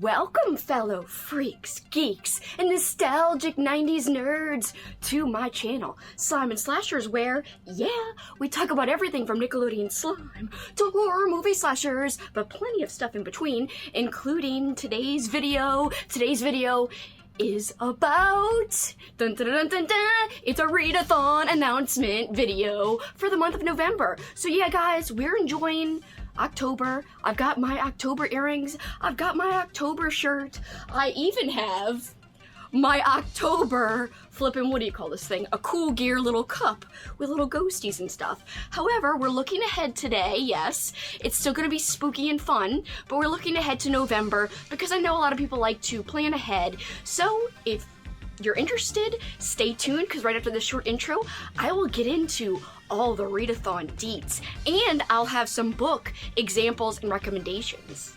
Welcome, fellow freaks, geeks, and nostalgic 90s nerds to my channel, Slime and Slashers, where, yeah, we talk about everything from Nickelodeon slime to horror movie slashers, but plenty of stuff in between, including today's video. Today's video is about, dun, dun, dun, dun, dun, it's a Readathon announcement video for the month of November. So yeah, guys, we're enjoying October. I've got my October earrings. I've got my October shirt. I even have my October flippin', what do you call this thing? A Cool Gear little cup with little ghosties and stuff. However, we're looking ahead today, yes. It's still gonna be spooky and fun, but we're looking ahead to November because I know a lot of people like to plan ahead. So if you're interested, stay tuned, because right after this short intro, I will get into all the Readathon deets, and I'll have some book examples and recommendations.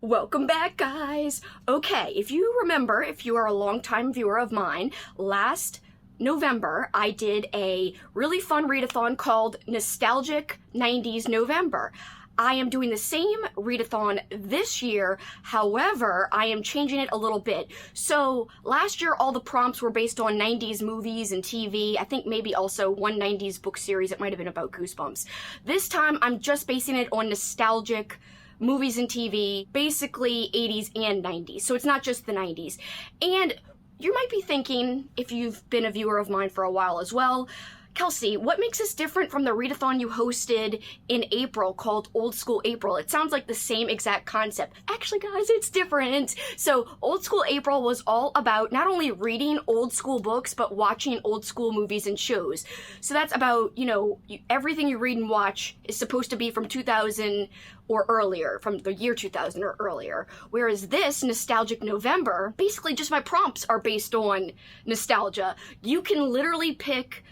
Welcome back, guys! Okay, if you remember, if you are a longtime viewer of mine, last November, I did a really fun readathon called Nostalgic 90s November. I am doing the same readathon this year, however, I am changing it a little bit. So, last year all the prompts were based on 90s movies and TV, I think maybe also one 90s book series, it might have been about Goosebumps. This time, I'm just basing it on nostalgic movies and TV, basically 80s and 90s, so it's not just the 90s. And you might be thinking, if you've been a viewer of mine for a while as well, Kelsi, what makes this different from the readathon you hosted in April called Old School April? It sounds like the same exact concept. Actually, guys, it's different. So Old School April was all about not only reading old school books, but watching old school movies and shows. So that's about, you know, everything you read and watch is supposed to be from 2000 or earlier, from the year 2000 or earlier. Whereas this, Nostalgic November, basically just my prompts are based on nostalgia. You can literally pick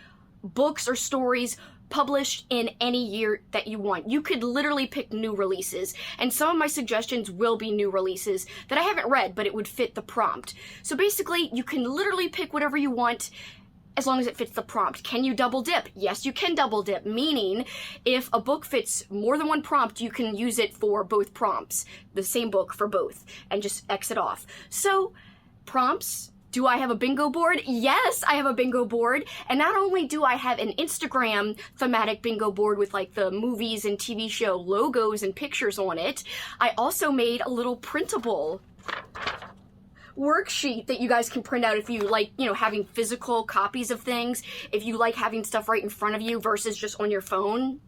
books or stories published in any year that you want. You could literally pick new releases, and some of my suggestions will be new releases that I haven't read, but it would fit the prompt. So basically, you can literally pick whatever you want as long as it fits the prompt. Can you double dip? Yes, you can double dip, meaning if a book fits more than one prompt, you can use it for both prompts, the same book for both, and just exit off. So, prompts. Do I have a bingo board? Yes, I have a bingo board. And not only do I have an Instagram thematic bingo board with like the movies and TV show logos and pictures on it, I also made a little printable worksheet that you guys can print out if you like, you know, having physical copies of things, if you like having stuff right in front of you versus just on your phone,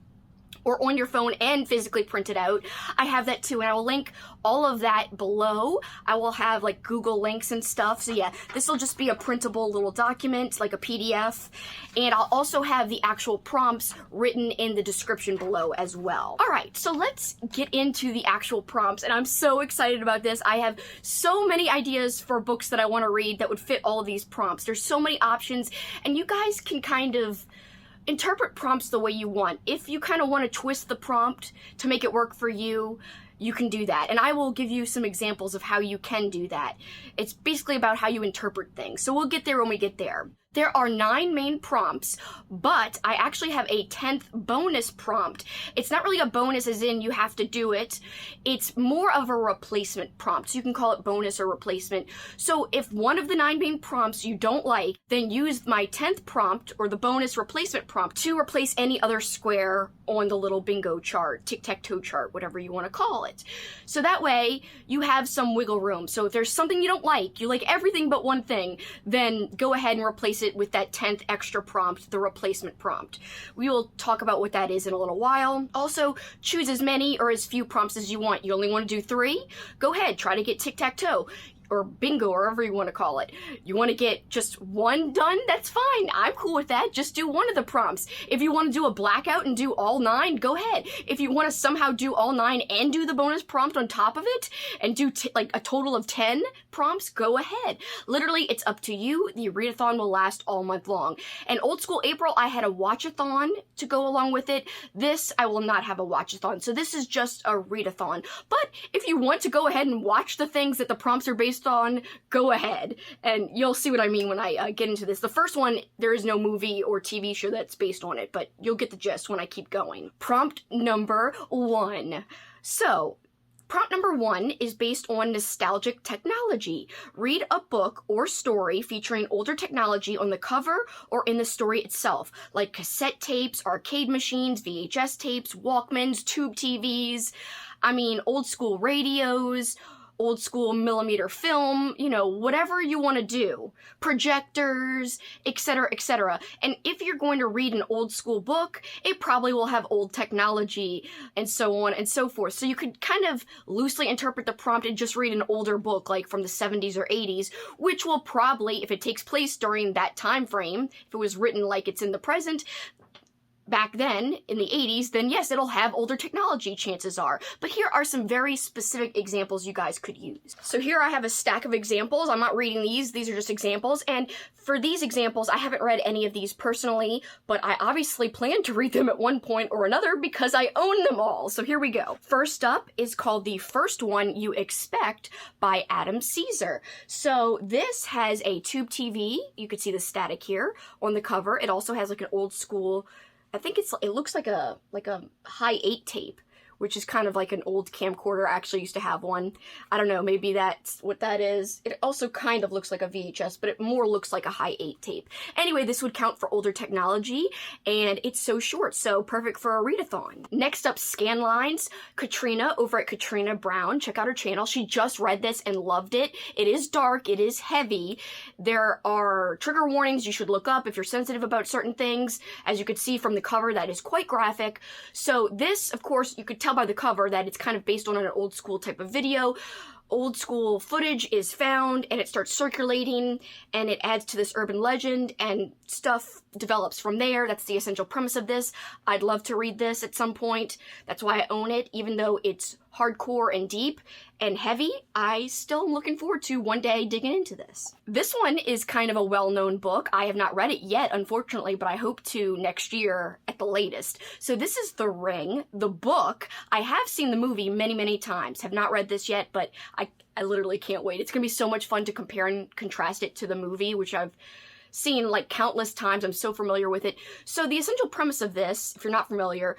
or on your phone and physically print it out. I have that too, and I will link all of that below. I will have like Google links and stuff. So yeah, this will just be a printable little document, like a PDF. And I'll also have the actual prompts written in the description below as well. All right, so let's get into the actual prompts, and I'm so excited about this. I have so many ideas for books that I want to read that would fit all of these prompts. There's so many options, and you guys can kind of interpret prompts the way you want. If you kind of want to twist the prompt to make it work for you, you can do that. And I will give you some examples of how you can do that. It's basically about how you interpret things. So we'll get there when we get there. There are 9 main prompts, but I actually have a 10th bonus prompt. It's not really a bonus as in you have to do it. It's more of a replacement prompt. So you can call it bonus or replacement. So if one of the 9 main prompts you don't like, then use my 10th prompt or the bonus replacement prompt to replace any other square on the little bingo chart, tic-tac-toe chart, whatever you want to call it. So that way you have some wiggle room. So if there's something you don't like, you like everything but one thing, then go ahead and replace it with that 10th extra prompt, the replacement prompt. We will talk about what that is in a little while. Also, choose as many or as few prompts as you want. You only want to do 3? Go ahead, try to get tic-tac-toe. or bingo, or whatever you want to call it. You want to get just one done? That's fine. I'm cool with that. Just do one of the prompts. If you want to do a blackout and do all 9, go ahead. If you want to somehow do all 9 and do the bonus prompt on top of it and do like a total of 10 prompts, go ahead. Literally, it's up to you. The readathon will last all month long. And Old School April, I had a watchathon to go along with it. This, I will not have a watchathon. So this is just a readathon. But if you want to go ahead and watch the things that the prompts are based on, go ahead. And you'll see what I mean when I get into this. The first one, there is no movie or TV show that's based on it, but you'll get the gist when I keep going. Prompt number 1. So, prompt number 1 is based on nostalgic technology. Read a book or story featuring older technology on the cover or in the story itself, like cassette tapes, arcade machines, VHS tapes, Walkmans, tube TVs, old school radios, old school millimeter film, whatever you want to do, projectors, etc., etc. And if you're going to read an old school book, it probably will have old technology and so on and so forth. So you could kind of loosely interpret the prompt and just read an older book like from the 70s or 80s, which will probably, if it takes place during that time frame, if it was written like it's in the present, back then, in the 80s, then yes, it'll have older technology, chances are. But here are some very specific examples you guys could use. So here I have a stack of examples. I'm not reading these are just examples. And for these examples, I haven't read any of these personally, but I obviously plan to read them at one point or another because I own them all. So here we go. First up is called The First One You Expect by Adam Caesar. So this has a tube TV. You could see the static here on the cover. It also has like an old school, I think it looks like a high 8 tape, which is kind of like an old camcorder. I actually used to have one. I don't know, maybe that's what that is. It also kind of looks like a VHS, but it more looks like a high 8 tape. Anyway, this would count for older technology, and it's so short, so perfect for a readathon. Next up, Scanlines. Katrina over at Katrina Brown. Check out her channel. She just read this and loved it. It is dark. It is heavy. There are trigger warnings you should look up if you're sensitive about certain things. As you could see from the cover, that is quite graphic. So this, of course, you could tell by the cover that it's kind of based on an old school type of video. Old school footage is found and it starts circulating and it adds to this urban legend and stuff develops from there. That's the essential premise of this. I'd love to read this at some point. That's why I own it. Even though it's hardcore and deep and heavy, I still am looking forward to one day digging into this. This one is kind of a well-known book. I have not read it yet, unfortunately, but I hope to next year at the latest. So this is The Ring, the book. I have seen the movie many, many times. Have not read this yet, but I literally can't wait. It's gonna be so much fun to compare and contrast it to the movie, which I've seen like countless times. I'm so familiar with it. So the essential premise of this, if you're not familiar,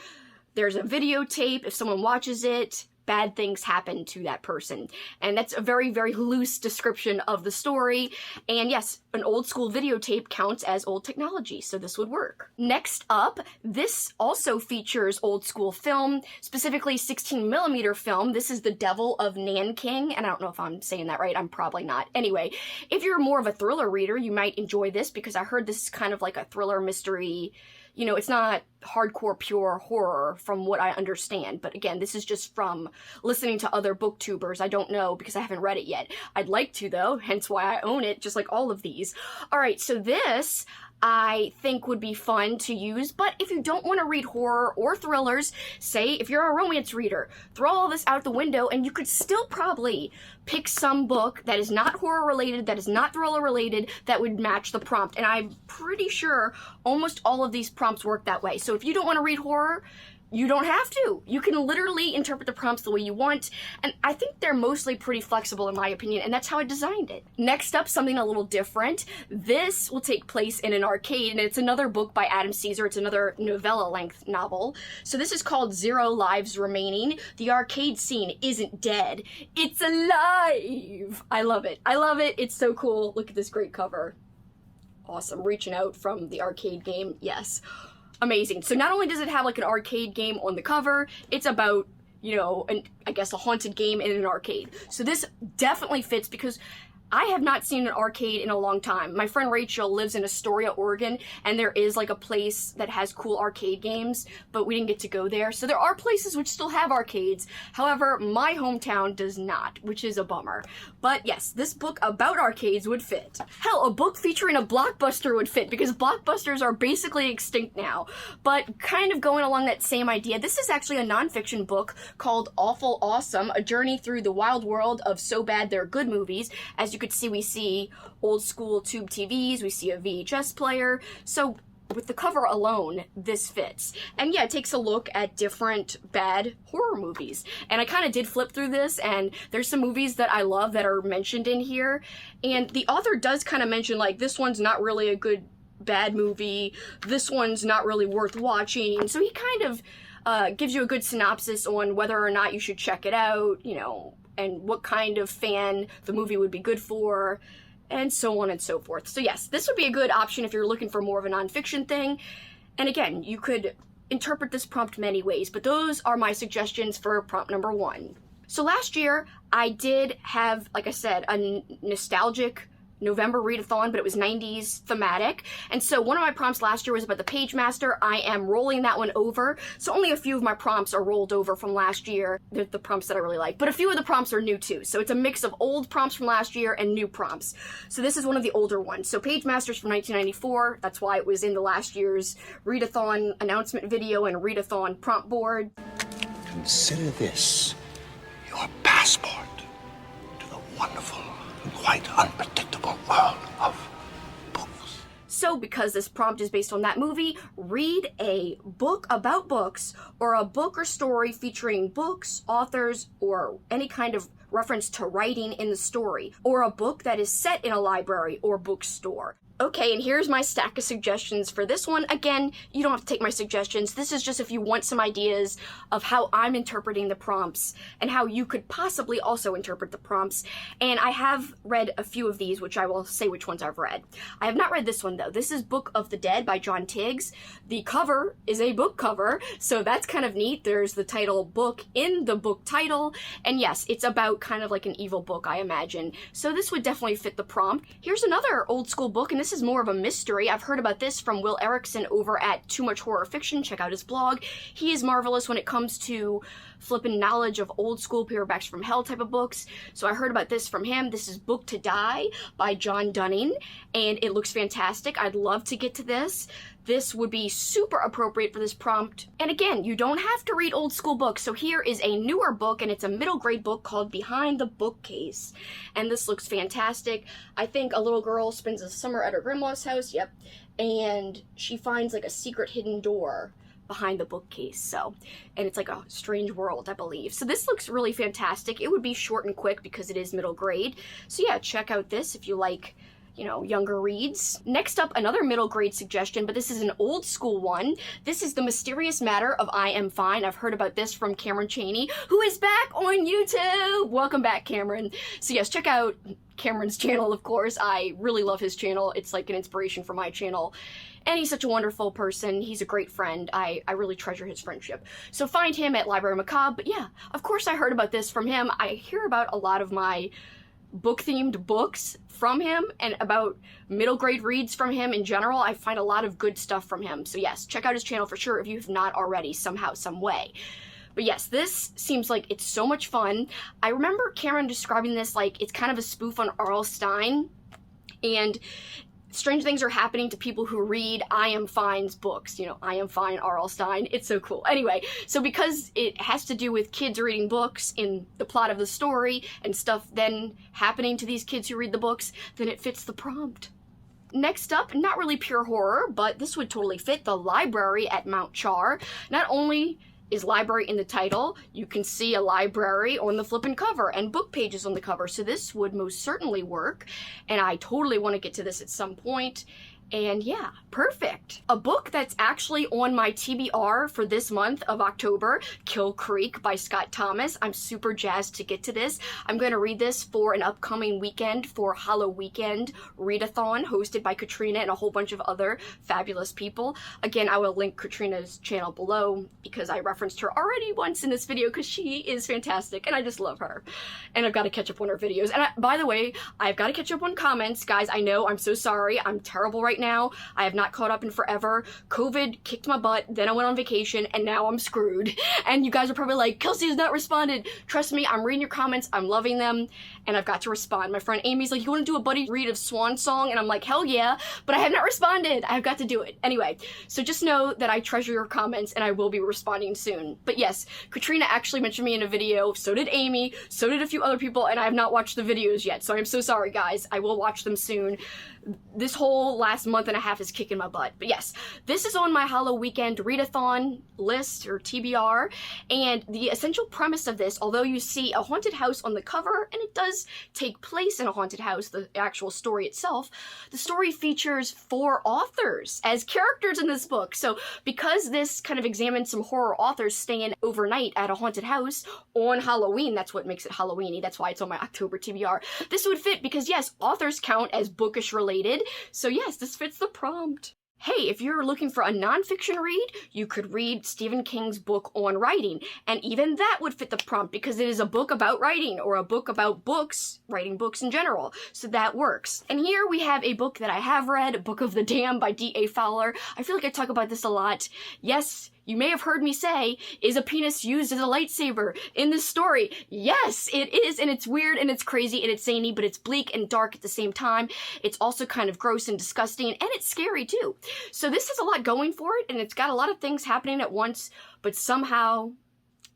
there's a videotape. If someone watches it, bad things happen to that person. And that's a very, very loose description of the story. And yes, an old school videotape counts as old technology, so this would work. Next up, this also features old school film, specifically 16mm film. This is The Devil of Nanking, and I don't know if I'm saying that right, I'm probably not. Anyway, if you're more of a thriller reader, you might enjoy this because I heard this is kind of like a thriller mystery. It's not hardcore pure horror from what I understand. But again, this is just from listening to other booktubers. I don't know because I haven't read it yet. I'd like to though, hence why I own it, just like all of these. All right, so this I think would be fun to use, but if you don't want to read horror or thrillers, say if you're a romance reader, throw all this out the window and you could still probably pick some book that is not horror related, that is not thriller related, that would match the prompt. And I'm pretty sure almost all of these prompts work that way. So if you don't want to read horror, you don't have to. You can literally interpret the prompts the way you want, and I think they're mostly pretty flexible in my opinion, and that's how I designed it. Next up, something a little different. This will take place in an arcade, and it's another book by Adam Caesar. It's another novella-length novel. So this is called 0 Lives Remaining. The arcade scene isn't dead. It's alive! I love it. I love it. It's so cool. Look at this great cover. Awesome. Reaching out from the arcade game. Yes. Amazing. So not only does it have like an arcade game on the cover, it's about, I guess a haunted game in an arcade. So this definitely fits because I have not seen an arcade in a long time. My friend Rachel lives in Astoria, Oregon, and there is like a place that has cool arcade games, but we didn't get to go there. So there are places which still have arcades. However, my hometown does not, which is a bummer. But yes, this book about arcades would fit. Hell, a book featuring a Blockbuster would fit, because Blockbusters are basically extinct now. But kind of going along that same idea, this is actually a nonfiction book called Awful Awesome, A Journey Through the Wild World of So Bad They're Good Movies. As you could see, we see old school tube TVs, we see a VHS player, so with the cover alone, this fits. And yeah, it takes a look at different bad horror movies. And I kind of did flip through this, and there's some movies that I love that are mentioned in here, and the author does kind of mention, like, this one's not really a good bad movie, this one's not really worth watching, so he kind of gives you a good synopsis on whether or not you should check it out, you know, and what kind of fan the movie would be good for, and so on and so forth. So yes, this would be a good option if you're looking for more of a nonfiction thing. And again, you could interpret this prompt many ways, but those are my suggestions for prompt number 1. So last year, I did have, like I said, a nostalgic November readathon, but it was 90s thematic. And so one of my prompts last year was about the Page Master. I am rolling that one over. So only a few of my prompts are rolled over from last year. They're the prompts that I really like. But a few of the prompts are new too. So it's a mix of old prompts from last year and new prompts. So this is one of the older ones. So Page Master's from 1994. That's why it was in the last year's readathon announcement video and readathon prompt board. Consider this your passport to the wonderful and quite unpredictable world of books. So because this prompt is based on that movie, read a book about books, or a book or story featuring books, authors, or any kind of reference to writing in the story, or a book that is set in a library or bookstore. Okay, and here's my stack of suggestions for this one. Again, you don't have to take my suggestions. This is just if you want some ideas of how I'm interpreting the prompts and how you could possibly also interpret the prompts. And I have read a few of these, which I will say which ones I've read. I have not read this one though. This is Book of the Dead by John Tiggs. The cover is a book cover, so that's kind of neat. There's the title book in the book title. And yes, it's about kind of like an evil book, I imagine. So this would definitely fit the prompt. Here's another old school book, and this is more of a mystery. I've heard about this from Will Erickson over at Too Much Horror Fiction. Check out his blog. He is marvelous when it comes to flipping knowledge of old school paperbacks from hell type of books. So I heard about this from him. This is Book to Die by John Dunning, and it looks fantastic. I'd love to get to this. This would be super appropriate for this prompt. And again, you don't have to read old school books. So here is a newer book, and it's a middle grade book called Behind the Bookcase. And this looks fantastic. I think a little girl spends a summer at her grandma's house, yep, and she finds like a secret hidden door behind the bookcase. So, and it's like a strange world, I believe. So this looks really fantastic. It would be short and quick because it is middle grade. So yeah, check out this if you like, you know, younger reads. Next up, another middle grade suggestion, but this is an old school one. This is The Mysterious Matter of I Am Fine. I've heard about this from Cameron Chaney, who is back on YouTube. Welcome back, Cameron. So yes, check out Cameron's channel, of course. I really love his channel. It's like an inspiration for my channel. And he's such a wonderful person. He's a great friend. I really treasure his friendship. So find him at Library Macabre. But yeah, of course I heard about this from him. I hear about a lot of my book-themed books from him and about middle grade reads from him in general. I find a lot of good stuff from him. So yes, check out his channel for sure if you have not already somehow, some way. But yes, this seems like it's so much fun. I remember Karen describing this like it's kind of a spoof on R.L. Stine, and strange things are happening to people who read I Am Fine's books. You know, I Am Fine, R.L. Stine. It's so cool. Anyway, so because it has to do with kids reading books in the plot of the story and stuff then happening to these kids who read the books, then it fits the prompt. Next up, not really pure horror, but this would totally fit, The Library at Mount Char. Not only is library in the title, you can see a library on the flippin' cover and book pages on the cover, so this would most certainly work, and I totally want to get to this at some point. And yeah, perfect. A book that's actually on my TBR for this month of October, Kill Creek by Scott Thomas. I'm super jazzed to get to this. I'm going to read this for an upcoming weekend for Halloween Readathon, hosted by Katrina and a whole bunch of other fabulous people. Again, I will link Katrina's channel below because I referenced her already once in this video because she is fantastic and I just love her. And I've got to catch up on her videos. And by the way, I've got to catch up on comments. Guys, I know, I'm so sorry. I'm terrible right now. I have not caught up in forever. COVID kicked my butt, then I went on vacation, and now I'm screwed. And you guys are probably like, Kelsi has not responded. Trust me, I'm reading your comments, I'm loving them, and I've got to respond. My friend Amy's like, you want to do a buddy read of Swan Song? And I'm like, hell yeah, but I have not responded. I've got to do it. Anyway, so just know that I treasure your comments, and I will be responding soon. But yes, Katrina actually mentioned me in a video, so did Amy, so did a few other people, and I have not watched the videos yet, so I'm so sorry, guys. I will watch them soon. This whole last month and a half is kicking my butt. But yes, this is on my Halloween Readathon list, or TBR, and the essential premise of this, although you see a haunted house on the cover, and it does take place in a haunted house, the actual story itself, the story features 4 authors as characters in this book. So because this kind of examines some horror authors staying overnight at a haunted house on Halloween, that's what makes it Halloweeny, that's why it's on my October TBR, this would fit because yes, authors count as bookish related. So yes, this fits the prompt. Hey, if you're looking for a nonfiction read, you could read Stephen King's book on writing, and even that would fit the prompt because it is a book about writing, or a book about books, writing books in general, so that works. And here we have a book that I have read, Book of the Damned by D.A. Fowler. I feel like I talk about this a lot. Yes, you may have heard me say, is a penis used as a lightsaber in this story? Yes, it is, and it's weird, and it's crazy, and it's zany, but it's bleak and dark at the same time. It's also kind of gross and disgusting, and it's scary too. So this has a lot going for it, and it's got a lot of things happening at once, but somehow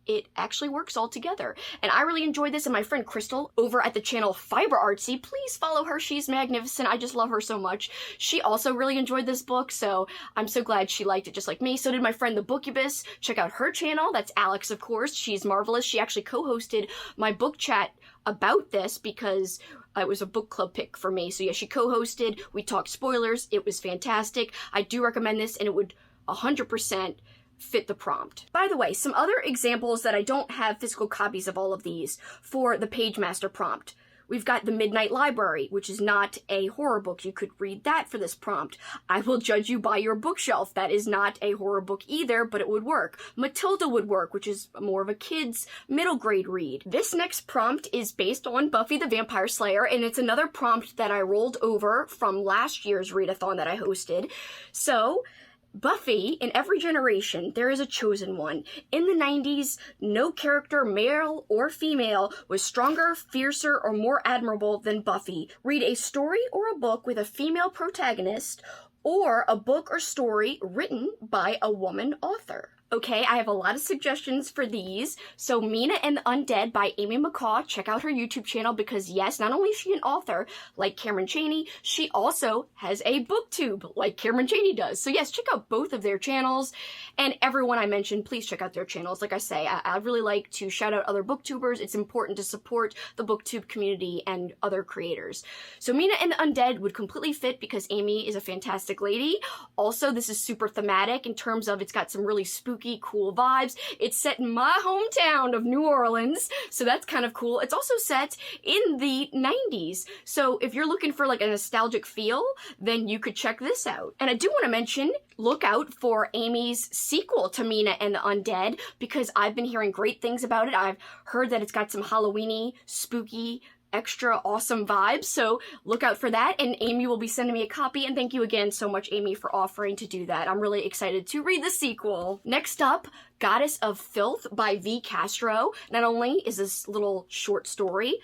it actually works all together. And I really enjoyed this, and my friend Crystal over at the channel Fiber Artsy, please follow her, she's magnificent, I just love her so much. She also really enjoyed this book, so I'm so glad she liked it just like me. So did my friend the Bookubus. Check out her channel, that's Alex of course, she's marvelous. She actually co-hosted my book chat about this because it was a book club pick for me. So yeah, she co-hosted, we talked spoilers, it was fantastic. I do recommend this, and it would 100% fit the prompt. By the way, some other examples that I don't have physical copies of all of these for the Page Master prompt. We've got The Midnight Library, which is not a horror book. You could read that for this prompt. I Will Judge You by Your Bookshelf. That is not a horror book either, but it would work. Matilda would work, which is more of a kid's middle grade read. This next prompt is based on Buffy the Vampire Slayer, and it's another prompt that I rolled over from last year's readathon that I hosted. So, Buffy, in every generation, there is a chosen one. In the 90s, no character, male or female, was stronger, fiercer, or more admirable than Buffy. Read a story or a book with a female protagonist, or a book or story written by a woman author. Okay, I have a lot of suggestions for these. So Mina and the Undead by Amy McCaw. Check out her YouTube channel because yes, not only is she an author like Cameron Chaney, she also has a booktube like Cameron Chaney does. So yes, check out both of their channels. And everyone I mentioned, please check out their channels. Like I say, I really like to shout out other booktubers. It's important to support the booktube community and other creators. So Mina and the Undead would completely fit because Amy is a fantastic lady. Also, this is super thematic in terms of it's got some really spooky, cool vibes. It's set in my hometown of New Orleans, so that's kind of cool. It's also set in the 90s, so if you're looking for like a nostalgic feel, then you could check this out. And I do want to mention, look out for Amy's sequel to Mina and the Undead, because I've been hearing great things about it. I've heard that it's got some Halloween-y, spooky, extra awesome vibes, so look out for that, and Amy will be sending me a copy, and thank you again so much, Amy, for offering to do that. I'm really excited to read the sequel. Next up, Goddess of Filth by V. Castro. Not only is this little short story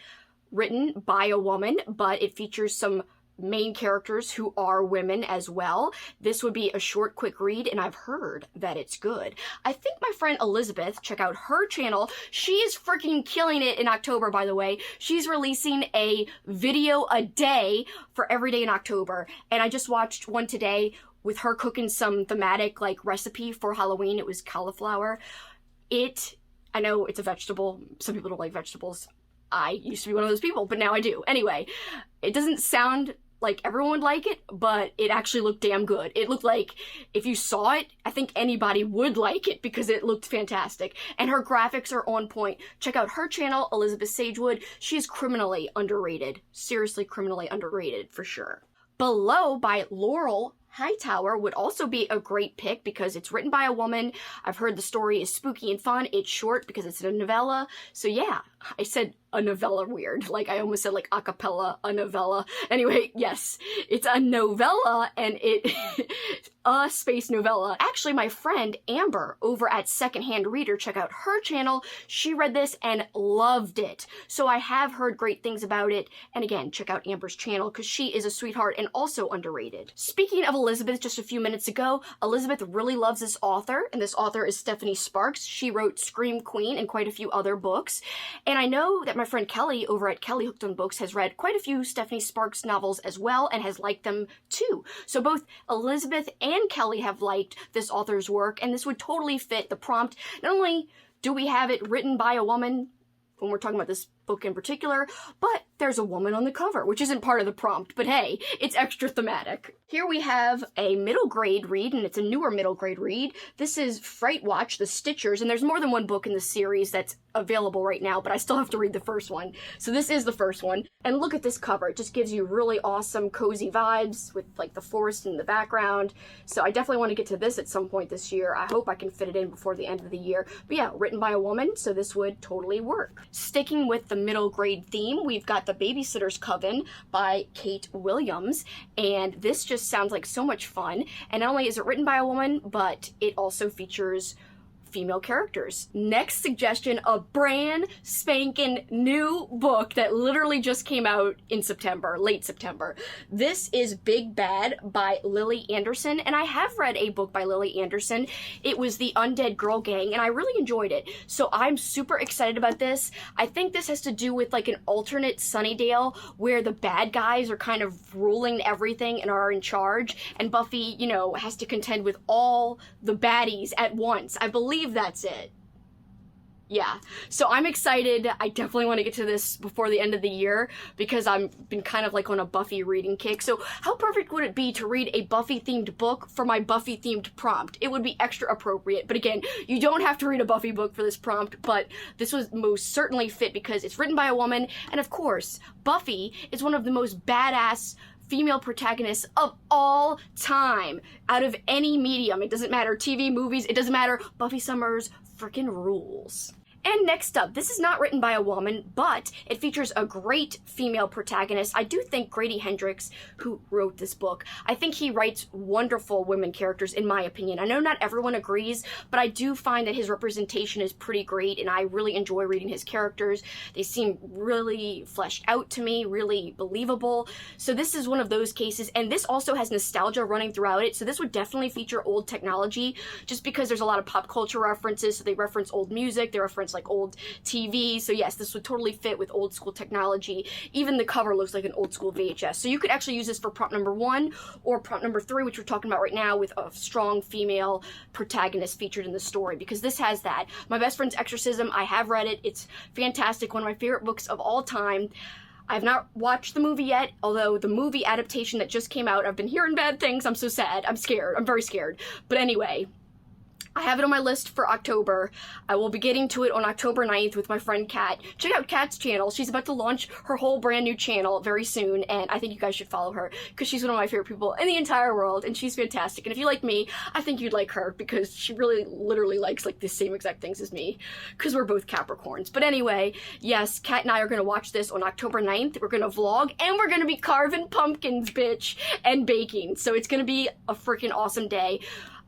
written by a woman, but it features some main characters who are women as well. This would be a short, quick read, and I've heard that it's good. I think my friend Elizabeth, check out her channel. She is freaking killing it in October, by the way. She's releasing a video a day for every day in October, and I just watched one today with her cooking some thematic, like, recipe for Halloween. It was cauliflower. I know it's a vegetable. Some people don't like vegetables. I used to be one of those people, but now I do. Anyway, it doesn't sound like everyone would like it, but it actually looked damn good. It looked like if you saw it, I think anybody would like it because it looked fantastic. And her graphics are on point. Check out her channel, Elizabeth Sagewood. She is criminally underrated. Seriously criminally underrated for sure. Below by Laurel Hightower would also be a great pick because it's written by a woman. I've heard the story is spooky and fun. It's short because it's a novella. So yeah, I said a novella weird. Like I almost said like a cappella, a novella. Anyway, yes, it's a novella and it a space novella. Actually, my friend Amber over at Secondhand Reader, check out her channel. She read this and loved it. So I have heard great things about it. And again, check out Amber's channel because she is a sweetheart and also underrated. Speaking of Elizabeth, just a few minutes ago, Elizabeth really loves this author, and this author is Stephanie Sparks. She wrote Scream Queen and quite a few other books. And I know that my friend Kelly over at Kelly Hooked on Books has read quite a few Stephanie Sparks novels as well and has liked them too. So both Elizabeth and Kelly have liked this author's work, and this would totally fit the prompt. Not only do we have it written by a woman when we're talking about this book in particular, but there's a woman on the cover, which isn't part of the prompt, but hey, it's extra thematic. Here we have a middle grade read, and it's a newer middle grade read. This is Fright Watch, The Stitchers, and there's more than one book in the series that's available right now, but I still have to read the first one. So this is the first one, and look at this cover. It just gives you really awesome, cozy vibes with like the forest in the background. So I definitely want to get to this at some point this year. I hope I can fit it in before the end of the year. But yeah, written by a woman, so this would totally work. Sticking with the middle grade theme, we've got The Babysitter's Coven by Kate Williams, and this just sounds like so much fun. And not only is it written by a woman, but it also features female characters. Next suggestion, a brand spanking new book that literally just came out in September, late September. This is Big Bad by Lily Anderson, and I have read a book by Lily Anderson. It was The Undead Girl Gang, and I really enjoyed it. So I'm super excited about this. I think this has to do with like an alternate Sunnydale where the bad guys are kind of ruling everything and are in charge, and Buffy, you know, has to contend with all the baddies at once. I believe that's it. Yeah, so I'm excited. I definitely want to get to this before the end of the year because I've been kind of like on a Buffy reading kick. So how perfect would it be to read a Buffy themed book for my Buffy themed prompt? It would be extra appropriate. But again, you don't have to read a Buffy book for this prompt, but this was most certainly fit because it's written by a woman. And of course, Buffy is one of the most badass female protagonists of all time out of any medium. It doesn't matter, TV, movies, it doesn't matter. Buffy Summers freaking rules. And next up, this is not written by a woman, but it features a great female protagonist. I do think Grady Hendrix, who wrote this book, I think he writes wonderful women characters, in my opinion. I know not everyone agrees, but I do find that his representation is pretty great, and I really enjoy reading his characters. They seem really fleshed out to me, really believable. So this is one of those cases, and this also has nostalgia running throughout it, so this would definitely feature old technology, just because there's a lot of pop culture references, so they reference old music, they reference like old TV. So yes, this would totally fit with old school technology. Even the cover looks like an old school VHS. So you could actually use this for prompt number 1 or prompt number 3, which we're talking about right now, with a strong female protagonist featured in the story, because this has that. My Best Friend's Exorcism, I have read it. It's fantastic. One of my favorite books of all time. I've not watched the movie yet, although the movie adaptation that just came out, I've been hearing bad things. I'm so sad. I'm scared. I'm very scared. But anyway, I have it on my list for October. I will be getting to it on October 9th with my friend Kat. Check out Kat's channel. She's about to launch her whole brand new channel very soon, and I think you guys should follow her because she's one of my favorite people in the entire world, and she's fantastic. And if you like me, I think you'd like her because she really literally likes like the same exact things as me because we're both Capricorns. But anyway, yes, Kat and I are going to watch this on October 9th. We're going to vlog, and we're going to be carving pumpkins, bitch, and baking. So it's going to be a freaking awesome day.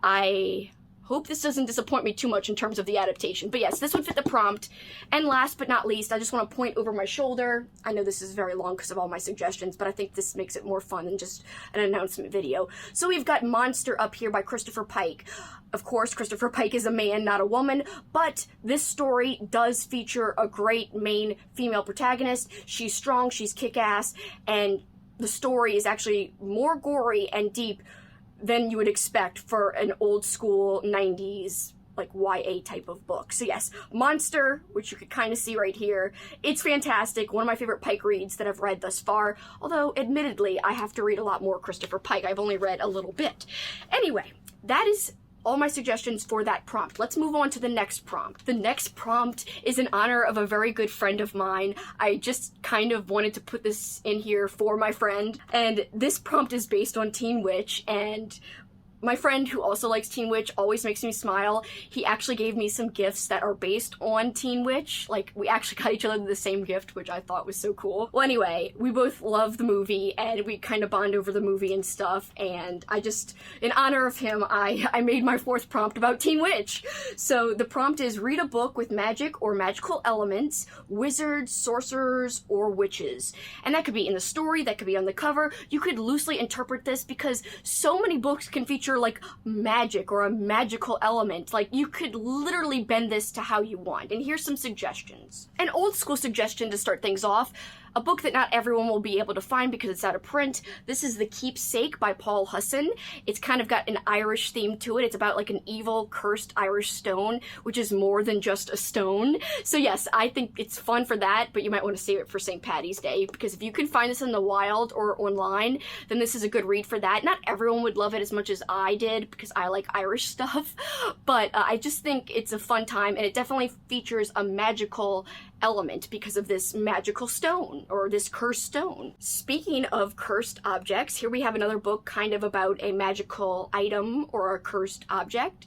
I hope this doesn't disappoint me too much in terms of the adaptation. But yes, this would fit the prompt. And last but not least, I just want to point over my shoulder. I know this is very long because of all my suggestions, but I think this makes it more fun than just an announcement video. So we've got Monster up here by Christopher Pike. Of course, Christopher Pike is a man, not a woman, but this story does feature a great main female protagonist. She's strong, she's kick-ass, and the story is actually more gory and deep than you would expect for an old school 90s like YA type of book. So yes, Monster, which you could kind of see right here, it's fantastic. One of my favorite Pike reads that I've read thus far, although admittedly I have to read a lot more Christopher Pike. I've only read a little bit. Anyway, that is all my suggestions for that prompt. Let's move on to the next prompt. The next prompt is in honor of a very good friend of mine. I just kind of wanted to put this in here for my friend, and this prompt is based on Teen Witch, and my friend who also likes Teen Witch always makes me smile. He actually gave me some gifts that are based on Teen Witch. Like, we actually got each other the same gift, which I thought was so cool. Well, anyway, we both love the movie, and we kind of bond over the movie and stuff, and I just, in honor of him, I made my fourth prompt about Teen Witch. So the prompt is, read a book with magic or magical elements, wizards, sorcerers, or witches. And that could be in the story, that could be on the cover. You could loosely interpret this because so many books can feature like magic or a magical element. Like, you could literally bend this to how you want. And here's some suggestions. An old school suggestion to start things off, a book that not everyone will be able to find because it's out of print. This is The Keepsake by Paul Husson. It's kind of got an Irish theme to it. It's about like an evil, cursed Irish stone, which is more than just a stone. So yes, I think it's fun for that, but you might want to save it for St. Patty's Day, because if you can find this in the wild or online, then this is a good read for that. Not everyone would love it as much as I did, because I like Irish stuff, but I just think it's a fun time, and it definitely features a magical element because of this magical stone, or this cursed stone. Speaking of cursed objects, here we have another book kind of about a magical item or a cursed object.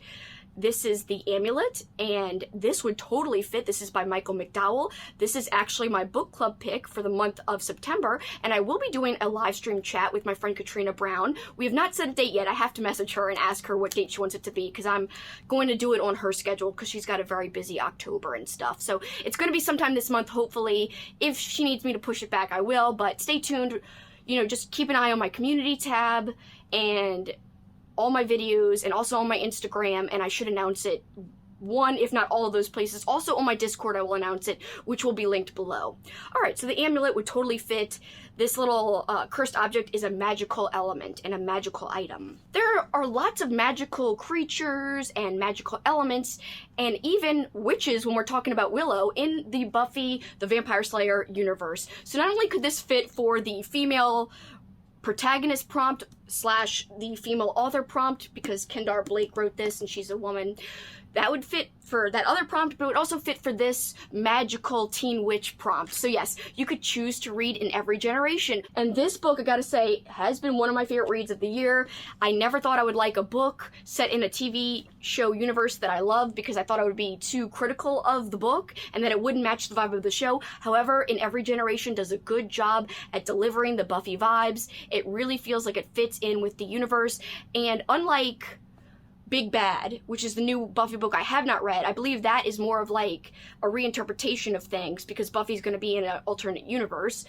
This is The Amulet, and this would totally fit. This is by Michael McDowell. This is actually my book club pick for the month of September, and I will be doing a live stream chat with my friend Katrina Brown. We have not set a date yet. I have to message her and ask her what date she wants it to be, because I'm going to do it on her schedule, because she's got a very busy October and stuff. So it's going to be sometime this month, hopefully. If she needs me to push it back, I will, but stay tuned. You know, just keep an eye on my community tab and all my videos, and also on my Instagram, and I should announce it one, if not all of those places. Also on my Discord, I will announce it, which will be linked below. Alright, so the amulet would totally fit. This little cursed object is a magical element and a magical item. There are lots of magical creatures and magical elements, and even witches when we're talking about Willow, in the Buffy the Vampire Slayer universe. So not only could this fit for the female protagonist prompt slash the female author prompt, because Kendar Blake wrote this and she's a woman, that would fit for that other prompt, but it would also fit for this magical teen witch prompt. So yes, you could choose to read in every generation. And this book, I gotta say, has been one of my favorite reads of the year. I never thought I would like a book set in a TV show universe that I love, because I thought I would be too critical of the book and that it wouldn't match the vibe of the show. However, In Every Generation does a good job at delivering the Buffy vibes. It really feels like it fits in with the universe, and unlike Big Bad, which is the new Buffy book I have not read, I believe that is more of like a reinterpretation of things, because Buffy's going to be in an alternate universe.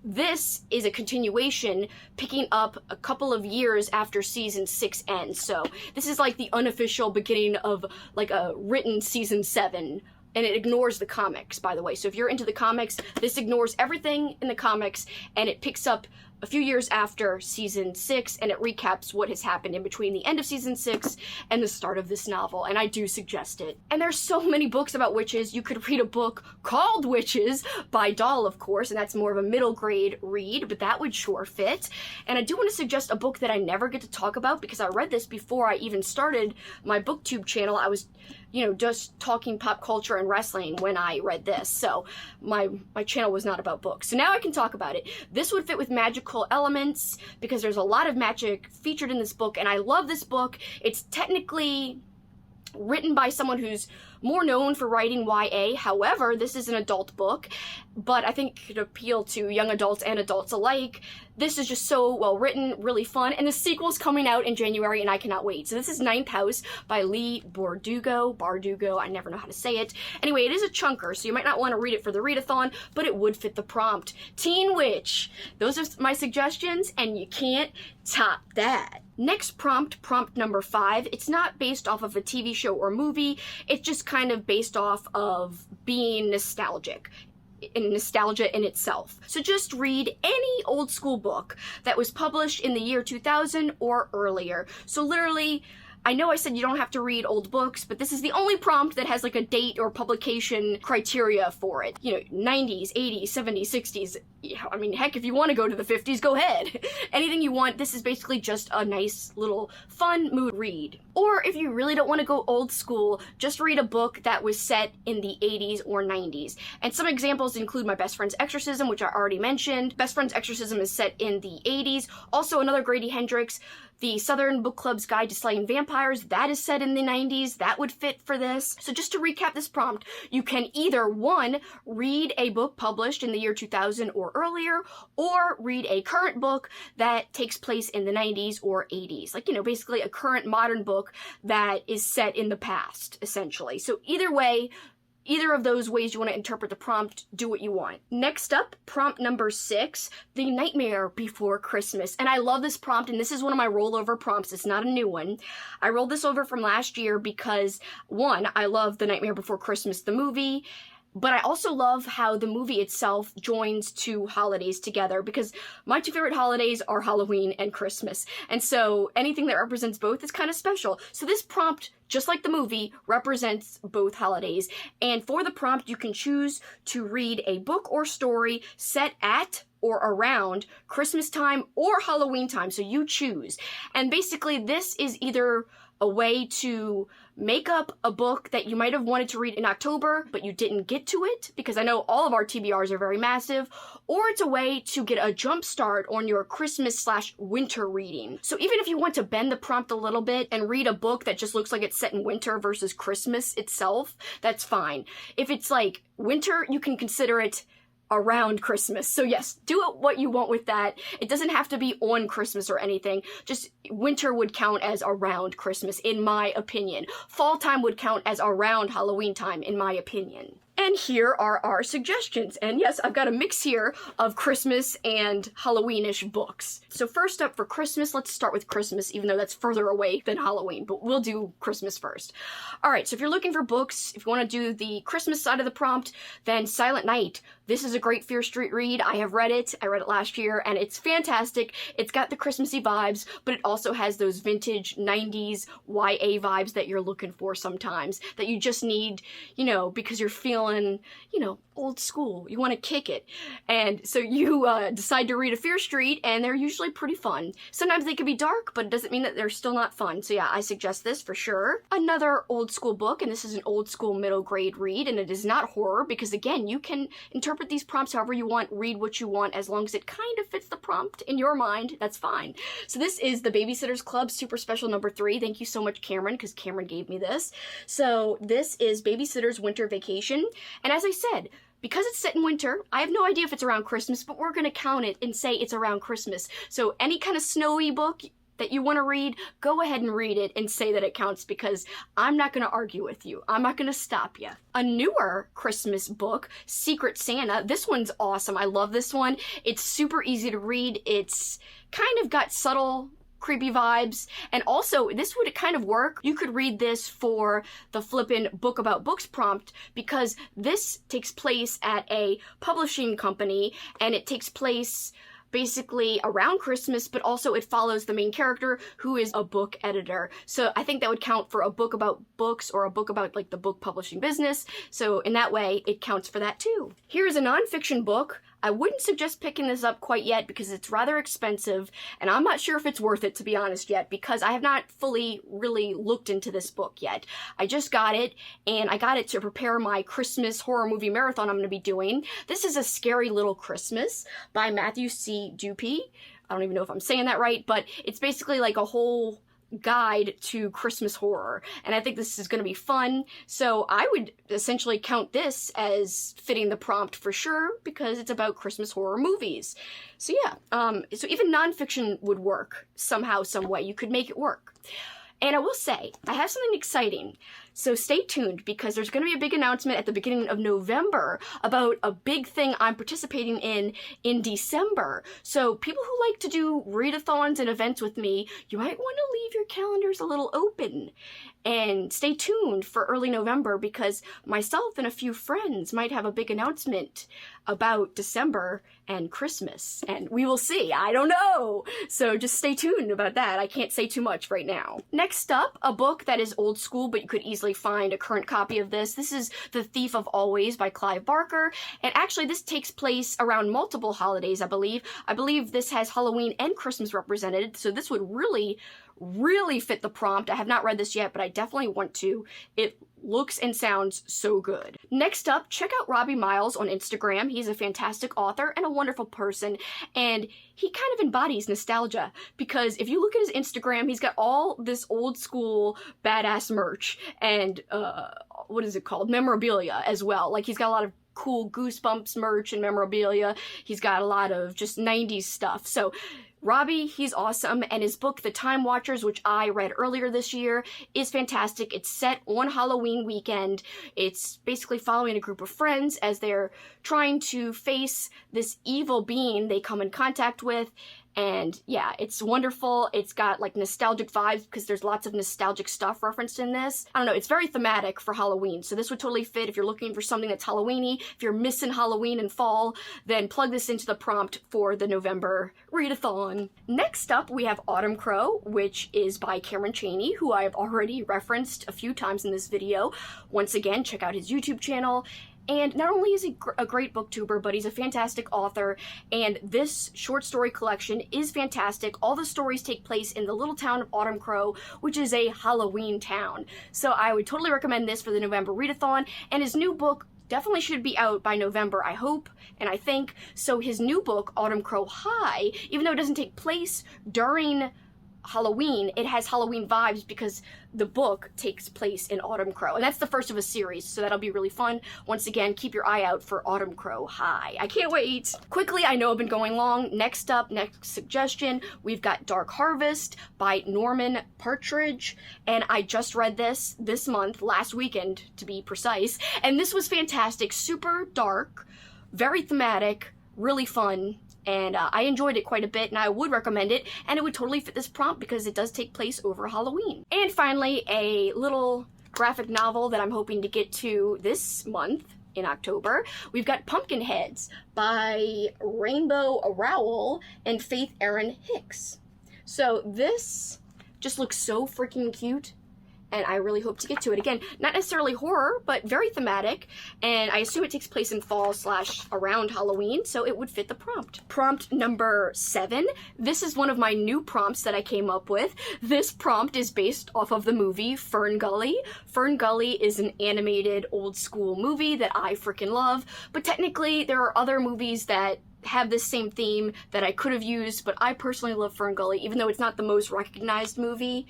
This is a continuation, picking up a couple of years after season 6 ends. So this is like the unofficial beginning of like a written season 7. And it ignores the comics, by the way. So if you're into the comics, this ignores everything in the comics, and it picks up a few years after season 6, and it recaps what has happened in between the end of season 6 and the start of this novel, and I do suggest it. And there's so many books about witches. You could read a book called Witches by Dahl, of course, and that's more of a middle grade read, but that would sure fit. And I do want to suggest a book that I never get to talk about, because I read this before I even started my booktube channel. I was, you know, just talking pop culture and wrestling when I read this, so my channel was not about books. So now I can talk about it. This would fit with magical elements, because there's a lot of magic featured in this book, and I love this book. It's technically written by someone who's more known for writing YA. However, this is an adult book, but I think it could appeal to young adults and adults alike. This is just so well written, really fun, and the sequel's coming out in January, and I cannot wait. So this is Ninth House by Lee Bardugo, I never know how to say it. Anyway, it is a chunker, so you might not want to read it for the readathon, but it would fit the prompt. Teen Witch. Those are my suggestions, and you can't top that. Next prompt, prompt number 5. It's not based off of a TV show or movie. It's just kind of based off of being nostalgic. And nostalgia in itself. So just read any old school book that was published in the year 2000 or earlier. So literally, I know I said you don't have to read old books, but this is the only prompt that has like a date or publication criteria for it. You know, 90s, 80s, 70s, 60s. Yeah, I mean, heck, if you want to go to the 50s, go ahead. Anything you want. This is basically just a nice little fun mood read. Or if you really don't want to go old school, just read a book that was set in the 80s or 90s. And some examples include My Best Friend's Exorcism, which I already mentioned. Best Friend's Exorcism is set in the 80s. Also another Grady Hendrix, the Southern Book Club's Guide to Slaying Vampires, that is set in the 90s. That would fit for this. So just to recap this prompt, you can either, 1, read a book published in the year 2000 or earlier, or read a current book that takes place in the 90s or 80s. Like, you know, basically a current modern book that is set in the past, essentially. So either way, either of those ways you want to interpret the prompt, do what you want. Next up, prompt number 6, The Nightmare Before Christmas. And I love this prompt, and this is one of my rollover prompts. It's not a new one. I rolled this over from last year because, 1, I love The Nightmare Before Christmas, the movie, but I also love how the movie itself joins 2 holidays together, because my 2 favorite holidays are Halloween and Christmas. And so anything that represents both is kind of special. So this prompt, just like the movie, represents both holidays. And for the prompt, you can choose to read a book or story set at or around Christmas time or Halloween time. So you choose. And basically this is either a way to make up a book that you might have wanted to read in October, but you didn't get to it, because I know all of our TBRs are very massive, or it's a way to get a jump start on your Christmas/winter reading. So even if you want to bend the prompt a little bit and read a book that just looks like it's set in winter versus Christmas itself, that's fine. If it's like winter, you can consider it around Christmas. So yes, do it what you want with that. It doesn't have to be on Christmas or anything. Just winter would count as around Christmas, in my opinion. Fall time would count as around Halloween time, in my opinion. And here are our suggestions. And yes, I've got a mix here of Christmas and Halloweenish books. So first up for Christmas, let's start with Christmas, even though that's further away than Halloween, but we'll do Christmas first. All right, so if you're looking for books, if you want to do the Christmas side of the prompt, then Silent Night. This is a great Fear Street read. I have read it. I read it last year, and it's fantastic. It's got the Christmassy vibes, but it also has those vintage 90s YA vibes that you're looking for sometimes, that you just need, you know, because you're feeling, you know, old school. You want to kick it. And so you decide to read a Fear Street, and they're usually pretty fun. Sometimes they can be dark, but it doesn't mean that they're still not fun. So yeah, I suggest this for sure. Another old school book, and this is an old school middle grade read, and it is not horror, because again, you can interpret these prompts however you want, read what you want, as long as it kind of fits the prompt in your mind, that's fine. So this is The Babysitter's Club Super Special number 3. Thank you so much, Cameron, because Cameron gave me this. So this is Babysitter's Winter Vacation, and as I said, because it's set in winter, I have no idea if it's around Christmas, but we're going to count it and say it's around Christmas. So any kind of snowy book that you want to read, go ahead and read it and say that it counts, because I'm not going to argue with you. I'm not going to stop you. A newer Christmas book, Secret Santa. This one's awesome. I love this one. It's super easy to read. It's kind of got subtle creepy vibes, and also this would kind of work. You could read this for the flippin' book about books prompt, because this takes place at a publishing company, and it takes place basically around Christmas, but also it follows the main character, who is a book editor. So I think that would count for a book about books, or a book about like the book publishing business. So in that way, it counts for that too. Here's a nonfiction book. I wouldn't suggest picking this up quite yet, because it's rather expensive, and I'm not sure if it's worth it, to be honest, yet, because I have not fully really looked into this book yet. I just got it, and I got it to prepare my Christmas horror movie marathon I'm going to be doing. This is A Scary Little Christmas by Matthew C. Dupee. I don't even know if I'm saying that right, but it's basically like a whole guide to Christmas horror, and I think this is going to be fun. So I would essentially count this as fitting the prompt for sure, because it's about Christmas horror movies. So yeah, so even nonfiction would work somehow, some way. You could make it work. And I will say, I have something exciting. So stay tuned, because there's going to be a big announcement at the beginning of November about a big thing I'm participating in December. So people who like to do readathons and events with me, you might want to leave your calendars a little open. And stay tuned for early November because myself and a few friends might have a big announcement about December and Christmas. And we will see. I don't know. So just stay tuned about that. I can't say too much right now. Next up, a book that is old school, but you could easily find a current copy of this. This is The Thief of Always by Clive Barker. And actually this takes place around multiple holidays, I believe. I believe this has Halloween and Christmas represented. So this would really fit the prompt. I have not read this yet, but I definitely want to. It looks and sounds so good. Next up, check out Robbie Miles on Instagram. He's a fantastic author and a wonderful person, and he kind of embodies nostalgia because if you look at his Instagram, he's got all this old school badass merch and what is it called? Memorabilia as well. Like he's got a lot of cool Goosebumps merch and memorabilia. He's got a lot of just 90s stuff. So Robbie, he's awesome, and his book, The Time Watchers, which I read earlier this year, is fantastic. It's set on Halloween weekend. It's basically following a group of friends as they're trying to face this evil being they come in contact with. And yeah, it's wonderful. It's got like nostalgic vibes because there's lots of nostalgic stuff referenced in this. I don't know, it's very thematic for Halloween. So this would totally fit if you're looking for something that's Halloween-y. If you're missing Halloween and fall, then plug this into the prompt for the November readathon. Next up, we have Autumn Crow, which is by Cameron Chaney, who I have already referenced a few times in this video. Once again, check out his YouTube channel. And not only is he a great booktuber, but he's a fantastic author, and this short story collection is fantastic. All the stories take place in the little town of Autumn Crow, which is a Halloween town. So I would totally recommend this for the November readathon, and his new book definitely should be out by November, I hope, and I think. So his new book, Autumn Crow High, even though it doesn't take place during Halloween, it has Halloween vibes because the book takes place in Autumn Crow, and that's the first of a series, so that'll be really fun. Once again, keep your eye out for Autumn Crow High. I can't wait. Quickly, I know I've been going long. Next up, next suggestion, we've got Dark Harvest by Norman Partridge, and I just read this month, last weekend to be precise, and this was fantastic. Super dark, very thematic, really fun. And I enjoyed it quite a bit, and I would recommend it, and it would totally fit this prompt because it does take place over Halloween. And finally, a little graphic novel that I'm hoping to get to this month in October. We've got Pumpkinheads by Rainbow Rowell and Faith Erin Hicks. So this just looks so freaking cute, and I really hope to get to it. Again, not necessarily horror, but very thematic, and I assume it takes place in fall / around Halloween, so it would fit the prompt. Prompt number 7. This is one of my new prompts that I came up with. This prompt is based off of the movie Fern Gully. Fern Gully is an animated old school movie that I freaking love, but technically there are other movies that have this same theme that I could have used, but I personally love Fern Gully, even though it's not the most recognized movie.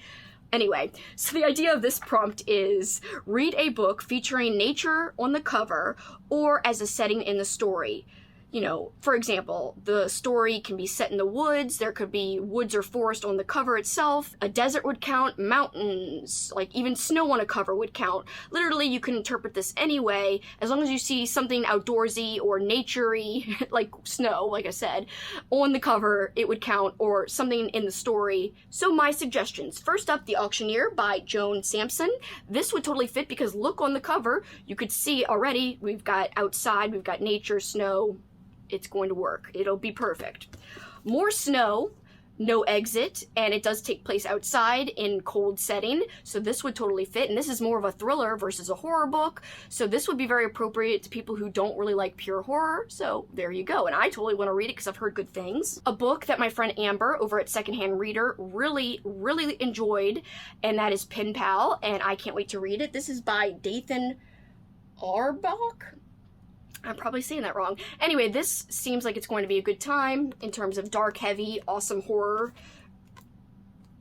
Anyway, so the idea of this prompt is read a book featuring nature on the cover or as a setting in the story. You know, for example, the story can be set in the woods, there could be woods or forest on the cover itself, a desert would count, mountains, like even snow on a cover would count. Literally, you can interpret this anyway, as long as you see something outdoorsy or nature-y, like snow, like I said, on the cover, it would count, or something in the story. So my suggestions. First up, The Auctioneer by Joan Sampson. This would totally fit because look on the cover, you could see already, we've got outside, we've got nature, snow. It's going to work. It'll be perfect. More snow, no exit, and it does take place outside in cold setting, so this would totally fit, and this is more of a thriller versus a horror book, so this would be very appropriate to people who don't really like pure horror, so there you go, and I totally want to read it because I've heard good things. A book that my friend Amber over at Secondhand Reader really enjoyed, and that is Pen Pal, and I can't wait to read it. This is by Dathan Arbach? I'm probably saying that wrong. Anyway, this seems like it's going to be a good time in terms of dark, heavy, awesome horror.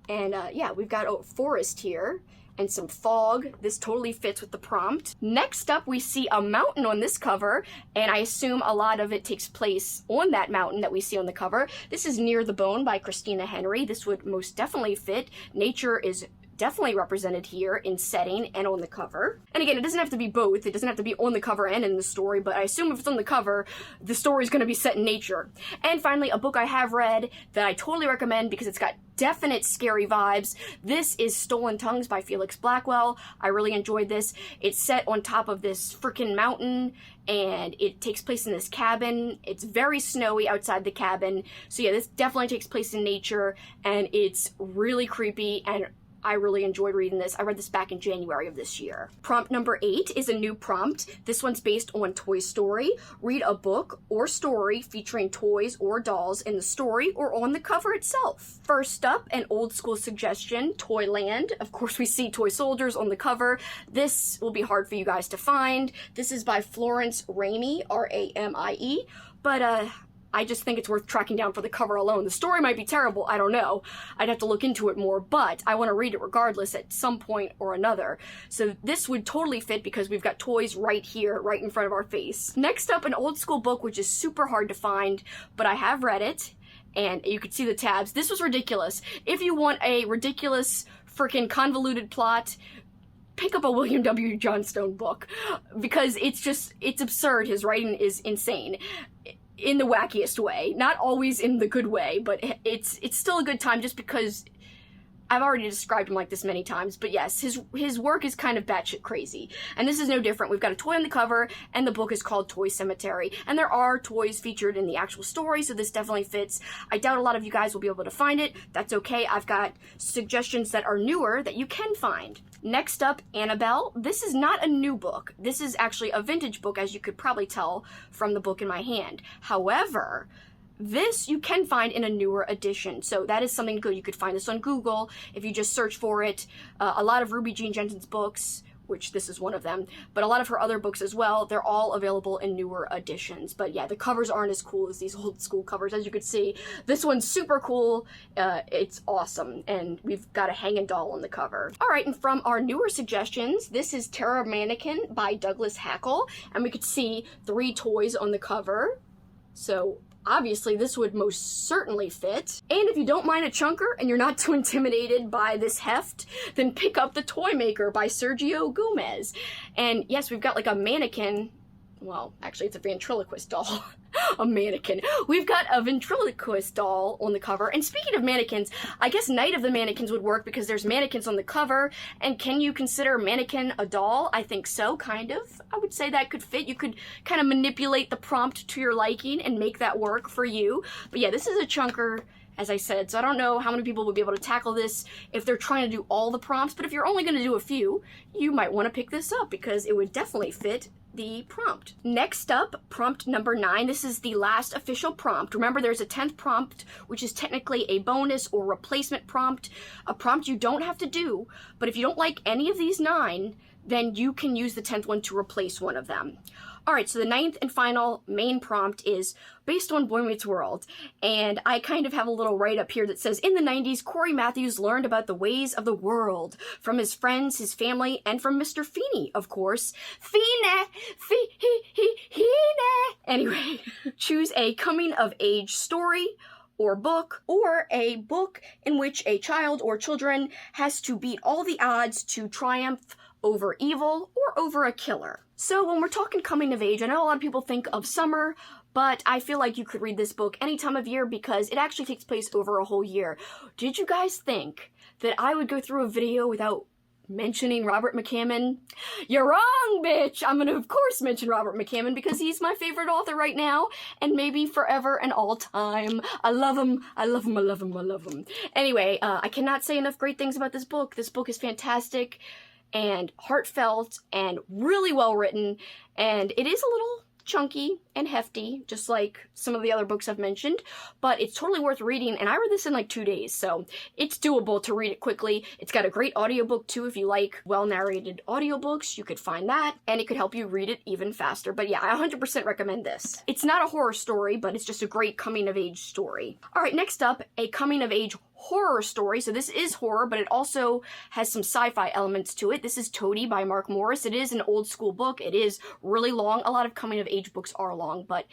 And yeah, we've got a forest here and some fog. This totally fits with the prompt. Next up, we see a mountain on this cover, and I assume a lot of it takes place on that mountain that we see on the cover. This is Near the Bone by Christina Henry. This would most definitely fit. Nature is definitely represented here in setting and on the cover. And again, it doesn't have to be both. It doesn't have to be on the cover and in the story, but I assume if it's on the cover, the story's going to be set in nature. And finally, a book I have read that I totally recommend because it's got definite scary vibes. This is Stolen Tongues by Felix Blackwell. I really enjoyed this. It's set on top of this freaking mountain, and it takes place in this cabin. It's very snowy outside the cabin. So yeah, this definitely takes place in nature, and it's really creepy, and I really enjoyed reading this. I read this back in January of this year. Prompt number 8 is a new prompt. This one's based on Toy Story. Read a book or story featuring toys or dolls in the story or on the cover itself. First up, an old school suggestion, Toyland. Of course, we see toy soldiers on the cover. This will be hard for you guys to find. This is by Florence Ramie, R-A-M-I-E, but I just think it's worth tracking down for the cover alone. The story might be terrible, I don't know. I'd have to look into it more, but I want to read it regardless at some point or another. So this would totally fit because we've got toys right here, right in front of our face. Next up, an old school book, which is super hard to find, but I have read it, and you could see the tabs. This was ridiculous. If you want a ridiculous, freaking convoluted plot, pick up a William W. Johnstone book, because it's absurd. His writing is insane. In the wackiest way. Not always in the good way, but it's still a good time just because I've already described him like this many times. But yes, his work is kind of batshit crazy. And this is no different. We've got a toy on the cover, and the book is called Toy Cemetery. And there are toys featured in the actual story, so this definitely fits. I doubt a lot of you guys will be able to find it. That's okay. I've got suggestions that are newer that you can find. Next up, Annabelle. This is not a new book. This is actually a vintage book, as you could probably tell from the book in my hand. However, this you can find in a newer edition, so that is something good. You could find this on Google if you just search for it. A lot of Ruby Jean Jensen's books, which this is one of them, but a lot of her other books as well, they're all available in newer editions. But yeah, the covers aren't as cool as these old school covers. As you can see, this one's super cool. It's awesome, and we've got a hanging doll on the cover. All right, and from our newer suggestions, this is Terror Mannequin by Douglas Hackle, and we could see 3 toys on the cover. So obviously, this would most certainly fit. And if you don't mind a chunker and you're not too intimidated by this heft, then pick up The Toy Maker by Sergio Gomez. And yes, we've got like a mannequin. Well, actually, it's a ventriloquist doll. A mannequin. We've got a ventriloquist doll on the cover. And speaking of mannequins, I guess Night of the Mannequins would work because there's mannequins on the cover. And can you consider mannequin a doll? I think so, kind of. I would say that could fit. You could kind of manipulate the prompt to your liking and make that work for you. But yeah, this is a chunker, as I said, so I don't know how many people would be able to tackle this if they're trying to do all the prompts, but if you're only going to do a few, you might want to pick this up because it would definitely fit the prompt. Next up, prompt number 9. This is the last official prompt. Remember, there's a 10th prompt, which is technically a bonus or replacement prompt, a prompt you don't have to do, but if you don't like any of these 9, then you can use the 10th one to replace one of them. Alright, so the 9th and final main prompt is based on Boy Meets World, and I kind of have a little write-up here that says, in the 90s, Corey Matthews learned about the ways of the world from his friends, his family, and from Mr. Feeney, of course. Feeney! Anyway, choose a coming-of-age story or book, or a book in which a child or children has to beat all the odds to triumph over evil or over a killer. So when we're talking coming of age, I know a lot of people think of summer, but I feel like you could read this book any time of year because it actually takes place over a whole year. Did you guys think that I would go through a video without mentioning Robert McCammon? You're wrong, bitch! I'm gonna, of course, mention Robert McCammon because he's my favorite author right now, and maybe forever and all time. I love him. I love him. I love him. I love him. Anyway, I cannot say enough great things about this book. This book is fantastic and heartfelt and really well written, and it is a little chunky and hefty, just like some of the other books I've mentioned, but it's totally worth reading, and I read this in like 2 days, so it's doable to read it quickly. It's got a great audiobook too. If you like well-narrated audiobooks, you could find that, and it could help you read it even faster. But yeah, I 100% recommend this. It's not a horror story, but it's just a great coming-of-age story. Alright, next up, a coming-of-age horror story. So this is horror, but it also has some sci-fi elements to it. This is Toady by Mark Morris. It is an old school book. It is really long. A lot of coming of age books are long, but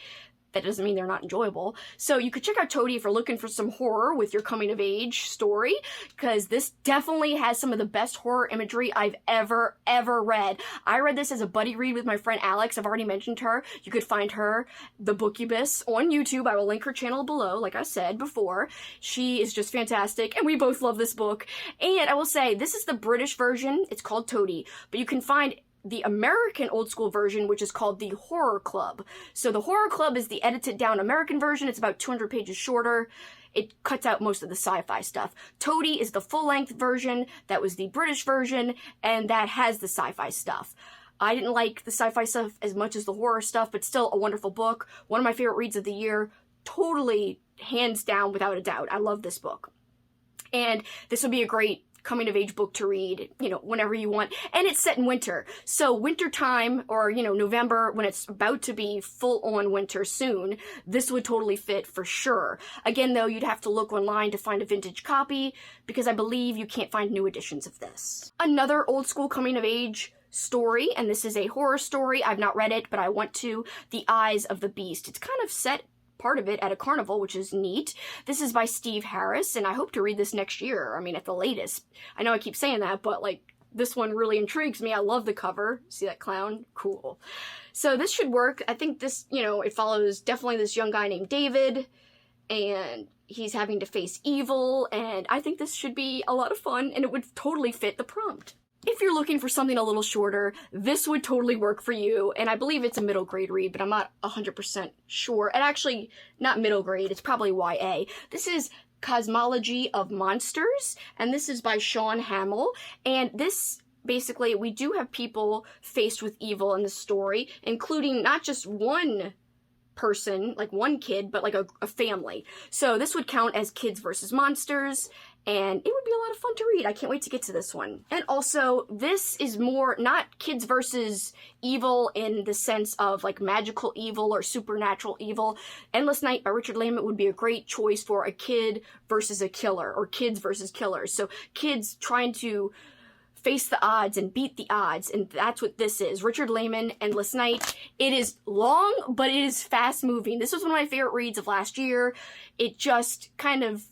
that doesn't mean they're not enjoyable. So you could check out Toady if you're looking for some horror with your coming of age story, because this definitely has some of the best horror imagery I've ever read. I read this as a buddy read with my friend Alex. I've already mentioned her. You could find her, the Bookish, on YouTube. I will link her channel below, like I said before. She is just fantastic, and we both love this book. And I will say, this is the British version. It's called Toady, but you can find the American old school version, which is called the Horror Club. So the Horror Club is the edited down American version. It's about 200 pages shorter. It cuts out most of the sci-fi stuff. Toady is the full-length version. That was the British version, and that has the sci-fi stuff. I didn't like the sci-fi stuff as much as the horror stuff, but still a wonderful book. One of my favorite reads of the year. Totally, hands down, without a doubt. I love this book. And this would be a great coming of age book to read, you know, whenever you want. And it's set in winter. So winter time, or, you know, November, when it's about to be full on winter soon, this would totally fit for sure. Again, though, you'd have to look online to find a vintage copy, because I believe you can't find new editions of this. Another old school coming of age story, and this is a horror story. I've not read it, but I want to. The Eyes of the Beast. It's kind of set, part of it, at a carnival, which is neat. This is by Steve Harris, and I hope to read this next year. I mean, at the latest. I know I keep saying that, but like, this one really intrigues me. I love the cover. See that clown? Cool. So this should work. I think this, you know, it follows definitely this young guy named David, and he's having to face evil, and I think this should be a lot of fun, and it would totally fit the prompt. If you're looking for something a little shorter, this would totally work for you, and I believe it's a middle grade read, but I'm not 100% sure. And actually, not middle grade, it's probably YA. This is Cosmology of Monsters, and this is by Sean Hamill, and this, basically, we do have people faced with evil in the story, including not just one person, like one kid, but like a family. So this would count as kids versus monsters, and it would be a lot of fun to read. I can't wait to get to this one. And also, this is more not kids versus evil in the sense of like magical evil or supernatural evil. Endless Night by Richard Lehman would be a great choice for a kid versus a killer, or kids versus killers. So kids trying to face the odds and beat the odds, and that's what this is. Richard Lehman, Endless Night. It is long, but it is fast moving. This was one of my favorite reads of last year. It just kind of,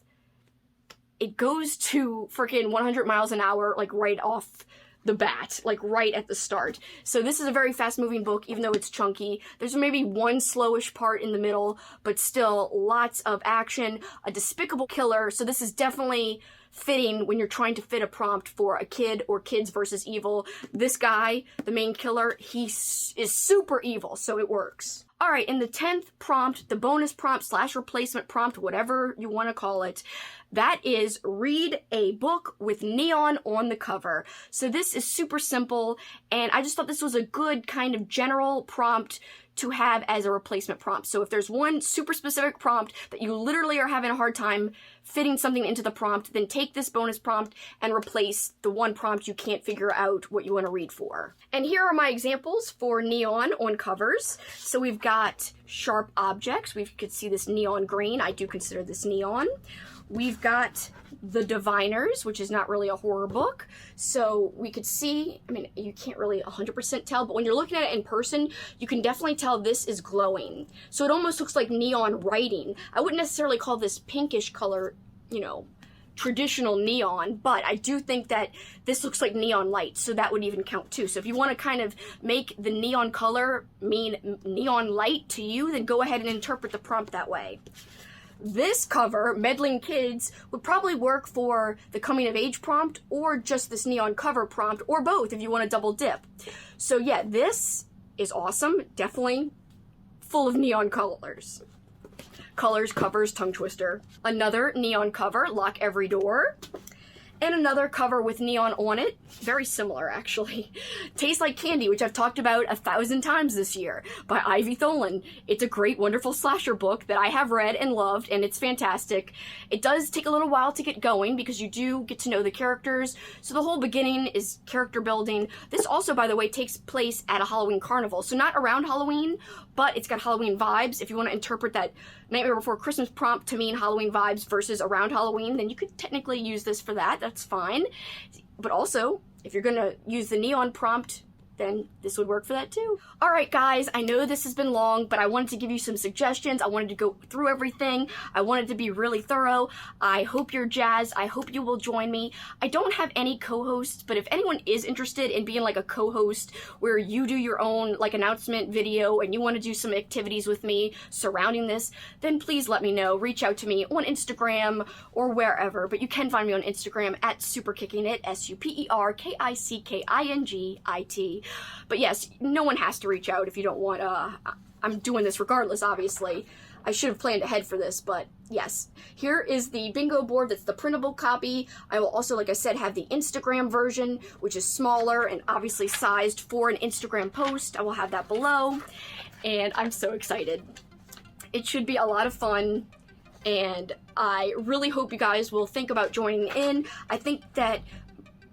it goes to freaking 100 miles an hour, like right off the bat, like right at the start. So this is a very fast moving book, even though it's chunky. There's maybe one slowish part in the middle, but still lots of action, a despicable killer. So this is definitely fitting when you're trying to fit a prompt for a kid or kids versus evil. This guy, the main killer, he is super evil, so it works. All right, in the 10th prompt, the bonus prompt / replacement prompt, whatever you want to call it, that is read a book with neon on the cover. So this is super simple, and I just thought this was a good kind of general prompt to have as a replacement prompt. So if there's one super specific prompt that you literally are having a hard time fitting something into the prompt, then take this bonus prompt and replace the one prompt you can't figure out what you want to read for. And here are my examples for neon on covers. So we've got sharp objects. We could see this neon green. I do consider this neon. We've got The Diviners, which is not really a horror book. So we could see, I mean, you can't really 100% tell, but when you're looking at it in person, you can definitely tell this is glowing. So it almost looks like neon writing. I wouldn't necessarily call this pinkish color, you know, traditional neon, but I do think that this looks like neon light, so that would even count too. So if you want to kind of make the neon color mean neon light to you, then go ahead and interpret the prompt that way. This cover, Meddling Kids, would probably work for the coming of age prompt or just this neon cover prompt, or both if you want to double dip. So yeah, this is awesome. Definitely full of neon colors. Colors, covers, tongue twister. Another neon cover, Lock Every Door. And another cover with neon on it, very similar actually. Tastes Like Candy, which I've talked about 1,000 times this year, by Ivy Tholen. It's a great, wonderful slasher book that I have read and loved, and it's fantastic. It does take a little while to get going because you do get to know the characters, so the whole beginning is character building. This also, by the way, takes place at a Halloween carnival, so not around Halloween, but it's got Halloween vibes. If you want to interpret that Nightmare Before Christmas prompt to mean Halloween vibes versus around Halloween, then you could technically use this for that. That's fine. But also, if you're going to use the neon prompt, then this would work for that too. Alright guys, I know this has been long, but I wanted to give you some suggestions. I wanted to go through everything. I wanted to be really thorough. I hope you're jazzed. I hope you will join me. I don't have any co-hosts, but if anyone is interested in being like a co-host where you do your own like announcement video and you want to do some activities with me surrounding this, then please let me know. Reach out to me on Instagram or wherever, but you can find me on Instagram at superkickingit, SUPERKICKINGIT. But yes, no one has to reach out if you don't want. I'm doing this regardless, obviously. I should have planned ahead for this, but yes. Here is the bingo board. That's the printable copy. I will also, like I said, have the Instagram version, which is smaller and obviously sized for an Instagram post. I will have that below, and I'm so excited. It should be a lot of fun, and I really hope you guys will think about joining in. I think that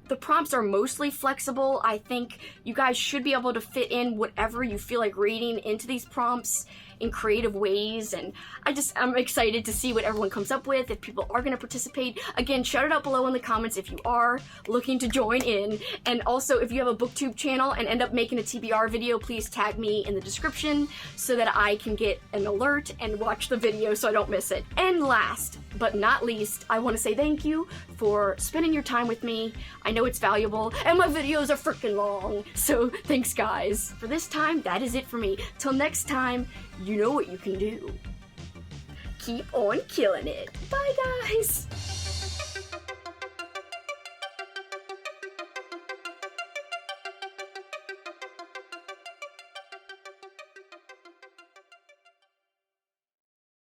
the prompts are mostly flexible. I think you guys should be able to fit in whatever you feel like reading into these prompts in creative ways, and I'm excited to see what everyone comes up with, if people are going to participate. Again, shout it out below in the comments if you are looking to join in, and also if you have a booktube channel and end up making a TBR video, please tag me in the description so that I can get an alert and watch the video so I don't miss it. And last but not least, I want to say thank you for spending your time with me. I know it's valuable, and my videos are freaking long, so thanks guys. For this time, that is it for me. Till next time, you know what you can do. Keep on killing it. Bye guys!